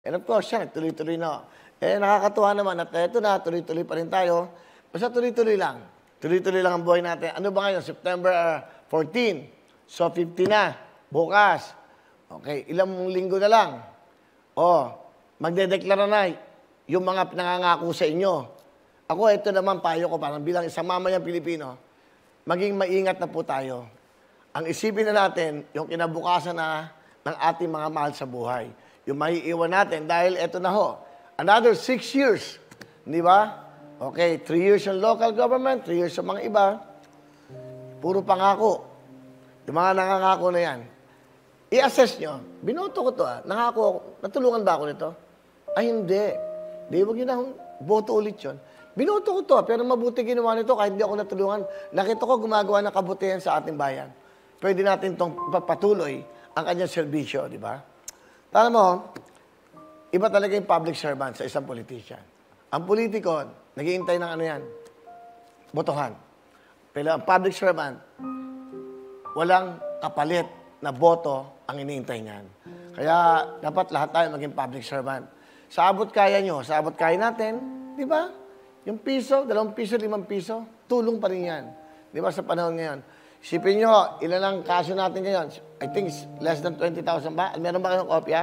And of course, siya, nagtuloy-tuloy na. Eh, nakakatuwa naman at eto na, tuloy-tuloy pa rin tayo. Basta tuloy-tuloy lang. Tuloy-tuloy lang ang buhay natin. Ano ba ngayon? September 14. So, 50 na. Bukas. Okay, ilang linggo na lang. Magdedeklara na yung mga pinangangako sa inyo. Ako, ito naman payo ko parang bilang isang mamayang Pilipino, maging maingat na po tayo. Ang isipin na natin, yung kinabukasan na ng ating mga mahal sa buhay. Yung maiiwan natin dahil ito na ho. Another 6 years. Di ba? Okay, 3 years yung local government, 3 years sa mga iba. Puro pangako. Yung mga nangangako na yan. I-assess nyo. Binoto ko to Nangako ako. Natulungan ba ako nito? Ay, hindi. Di, huwag nyo na boto ulit yun. Binoto ko to, pero mabuti ginawa nito kahit hindi ako natulungan. Nakita ko gumagawa ng kabutihan sa ating bayan. Pwede natin itong patuloy ang kanyang serbisyo, di ba? Tala mo, iba talaga yung public servant sa isang politician. Ang politiko, naghihintay ng ano yan, botohan. Pero ang public servant, walang kapalit na boto ang iniintay niyan. Kaya dapat lahat tayo maging public servant. Sa abot kaya nyo, sa abot kaya natin, di ba? Yung piso, 2 piso, 5 piso, tulong pa rin yan. Di ba sa panahon ngayon? Isipin nyo, ilan ang kaso natin ngayon? I think less than 20,000 ba? Meron ba kayong kopya?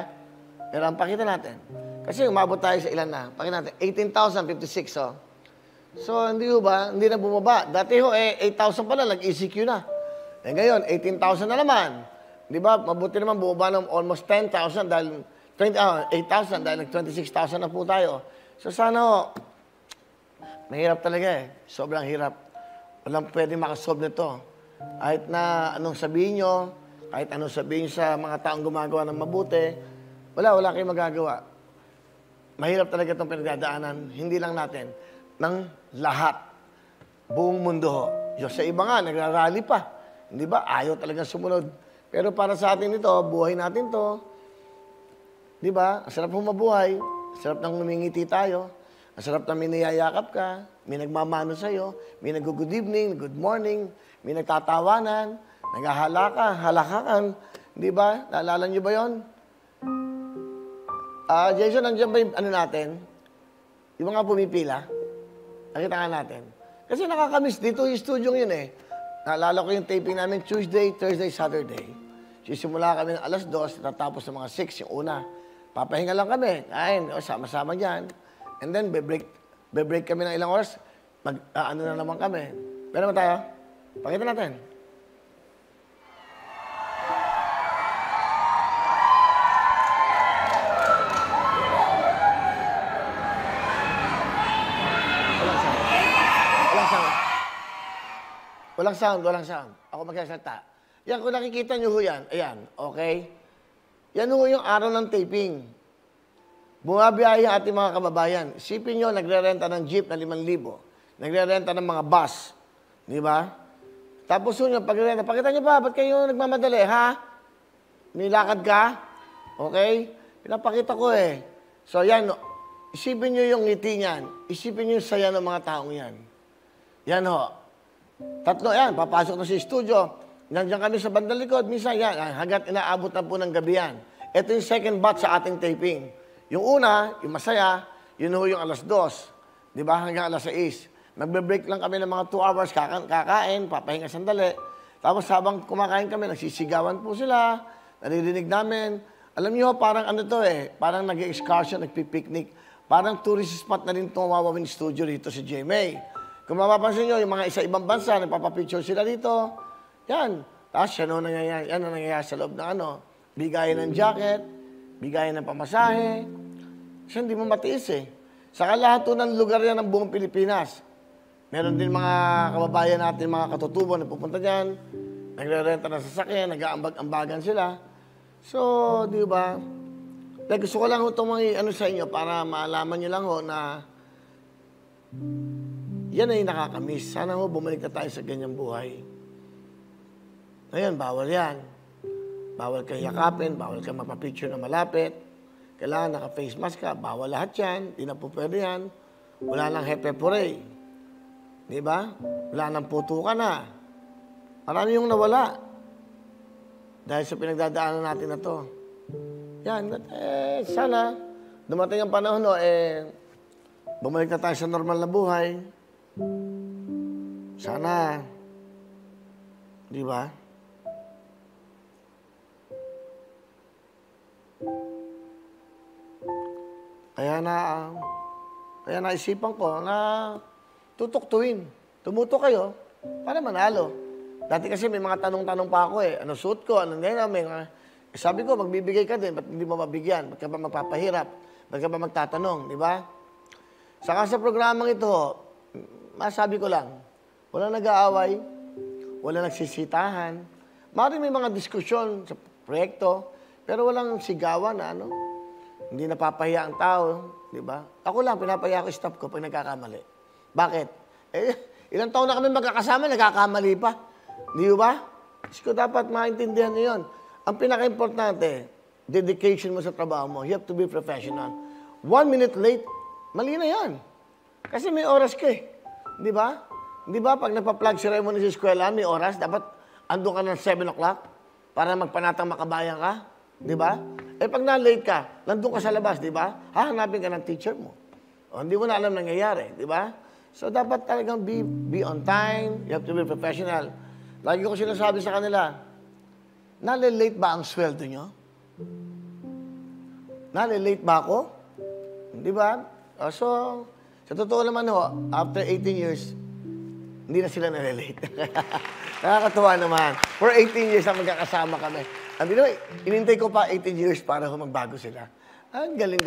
Meron, pakita natin. Kasi umabot tayo sa ilan na. Pakita natin, 18,056, So, hindi ba? Hindi na bumaba. Dati 8,000 pala, nag-ECQ na. Ngayon, 18,000 na naman. Di ba? Mabuti naman, bumaba ng almost 10,000 dahil 8,000 dahil nag-26,000 na po tayo. So, sana mahirap talaga Sobrang hirap. Walang pwede makasolve nito. Kahit na anong sabihin nyo, kahit anong sabihin sa mga taong gumagawa ng mabuti, wala kayong magagawa. Mahirap talaga itong pinagdadaanan. Hindi lang natin. Ng lahat. Buong mundo Yung sa iba nga, nagrarally pa. Hindi ba? Ayaw talagang sumunod. Pero para sa atin ito, buhay natin to. Di ba? Ang sarap mabuhay. Ang sarap nang lumingiti tayo. Ang sarap na may niyayakap ka, may nagmamano sa'yo, may nag-good evening, good morning, may nagtatawanan, halakan. Di ba? Naalala niyo ba yun? Jason, nandiyan ba yung ano natin? Yung mga pumipila? Nakita nga natin. Kasi nakakamiss dito yung studio yun Naalala ko yung taping namin Tuesday, Thursday, Saturday. Sisimula kami ng alas 2, tatapos ng mga 6 yung una. Papahinga lang kami. Kain, sama-sama dyan. And then, be-break kami ng ilang oras. Ano na naman kami. Pero naman tayo. Pakita natin. Walang sound. Ako magsasalta. Yan, kung nakikita nyo yan. Ayan, okay? Yan yung araw ng taping. Bumabiyahe ang ating mga kababayan. Isipin nyo, nagre-renta ng jeep na 5,000. Nagre-renta ng mga bus. Di ba? Tapos yun, pag-renta, pakita nyo ba, ba't kayo nagmamadali, ha? Nilakad ka? Okay? Pinapakita ko So yan, isipin nyo yung ngiti niyan. Isipin nyo yung saya ng mga taong yan. Yan Tatlo yan, papasok na sa studio. Nandiyan kami sa bandang likod. Minsan yan, hanggat inaabot na po ng gabi yan. Ito yung second batch sa ating taping. Yung una, yung masaya, yun yung alas 2. Di ba? Hanggang alas 6. Magbe-break lang kami ng mga 2 hours, kakain, papahinga sandali. Tapos habang kumakain kami, nagsisigawan po sila, naririnig namin. Alam niyo, parang ano to parang nag-excursion, nagpipiknik. Parang tourist spot na rin itong Wawawin Studio dito sa GMA. Kung mapapansin nyo, yung mga isa ibang bansa, nagpapapicture sila dito. Yan. Tapos yan ang nangyayari sa loob ng bigayan ng jacket, bigayan ng pamasahe. Kasi hindi mo matiis Saka lahat ng lugar yan ng buong Pilipinas. Meron din mga kababayan natin, mga katutubo na pupunta dyan. Nagre-renta ng sasakyan, nag-aambag-ambagan sila. So, di ba? Gusto ko lang itong mga sa inyo para maalaman nyo lang na yan ay nakakamiss. Sana bumalik na tayo sa ganyang buhay. Ngayon, bawal yan. Bawal ka yakapin, bawal ka mapapicture na malapit. Kailangan naka-face mask ka, bawal lahat yan. Di na po pwede yan. Wala nang hepe puree. Di ba? Wala nang puto ka na. Marami yung nawala. Dahil sa pinagdadaanan natin na to. Yan, sana dumating ang panahon, no, bumalik na tayo sa normal na buhay. Sana, di ba? Kaya naisipan ko na tutuktuin. Tumutok kayo para manalo. Dati kasi may mga tanong-tanong pa ako Ano suit ko? Ano ngayon? Sabi ko, magbibigay ka din. Ba't hindi mo mabigyan? Ba't ka ba magpapahirap? Ba't ka ba magtatanong? Di ba? Saka sa programang ito, masabi ko lang, walang nag-aaway, walang nagsisitahan. Maaaring may mga diskusyon sa proyekto, pero walang sigawan na hindi napapahiya ang tao, di ba? Ako lang, pinapahiya ko staff ko pag nagkakamali. Bakit? Ilang taon na kami magkakasama, nagkakamali pa. Di ba? Ko dapat maintindihan niyo yun. Ang pinaka-importante, dedication mo sa trabaho mo. You have to be professional. 1 minute late, mali na yan. Kasi may oras ka Di ba? Di ba, pag nagpa-plug ceremony sa eskwela, may oras, dapat andun ka ng 7 o'clock para magpanatang makabayan ka. Di ba? Pag na-late ka, nandun ka sa labas, di ba? Hahanapin ka ng teacher mo. Hindi mo na alam nangyayari, di ba? So, dapat talagang be on time. You have to be professional. Lagi ko sinasabi sa kanila, nalilate ba ang sweldo nyo? Nalilate ba ako? Di ba? So, sa totoo naman after 18 years, hindi na sila nalilate. Nakakatuwa naman. For 18 years na magkakasama kami. Hindi naman, inintay ko pa 18 years para magbago sila. Ang galing.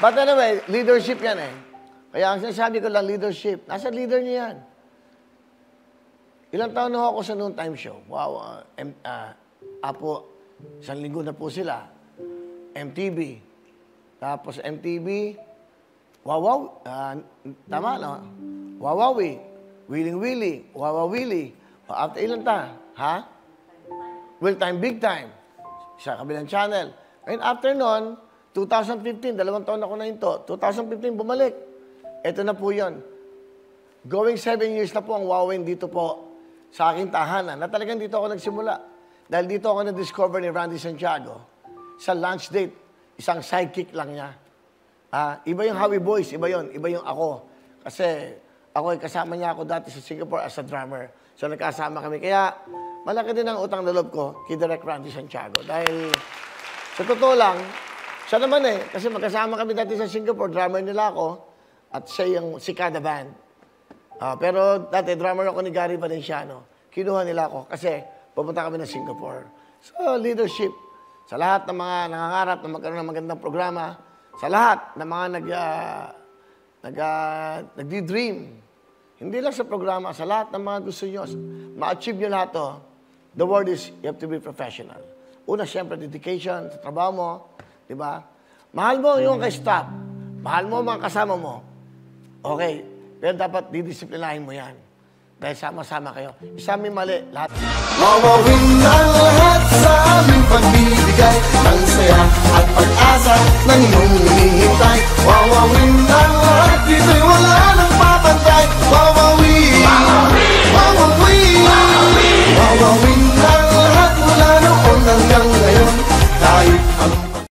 But anyway, leadership yan Kaya ang sinasabi ko lang, leadership. Nasa leader niya yan. Ilang taon na ako sa noon time show. Wow. Apo, 1 linggo na po sila. MTV. Tapos MTV, Wawaw. Tama, no? Wawawi. Willing Willy. Wawawili. After ilang ta? Well time, big time. Sa kabilang channel. And after nun, 2015, 2 taon ako na ito. 2015, bumalik. Ito na po yun. Going 7 years na po ang Wawin dito po sa aking tahanan, na talagang dito ako nagsimula. Dahil dito ako na-discover ni Randy Santiago sa lunch date. Isang sidekick lang niya. Iba yung Howie Boys, iba yun. Iba yung ako. Kasi ako kasama niya ako dati sa Singapore as a drummer. So nagkasama kami. Kaya malaki din ang utang na loob ko kay Direk Randy Santiago. Dahil sa totoo lang, siya naman kasi magkasama kami dati sa Singapore, drummer nila ako, at siya yung Cicada Band. Pero dati, drummer ako ni Gary Valenciano. Kinuha nila ako kasi pupunta kami ng Singapore. So, leadership. Sa lahat ng mga nangangarap na magkaroon ng magandang programa, sa lahat ng mga nagdi-dream, hindi lang sa programa, sa lahat ng mga gusto nyo, ma-achieve nyo lahat to, the word is, you have to be professional. Una, siyempre, dedication sa trabaho mo, di ba? Mahal mo yung ka-staff. Mahal mo mga kasama mo. Okay. Pero dapat didisiplinahin mo yan. Dahil sama-sama kayo. Isa may mali, lahat. Wawawin ang lahat sa aming pagbibigay ng saya at pag-asa ng iyong hinihintay. Wawawin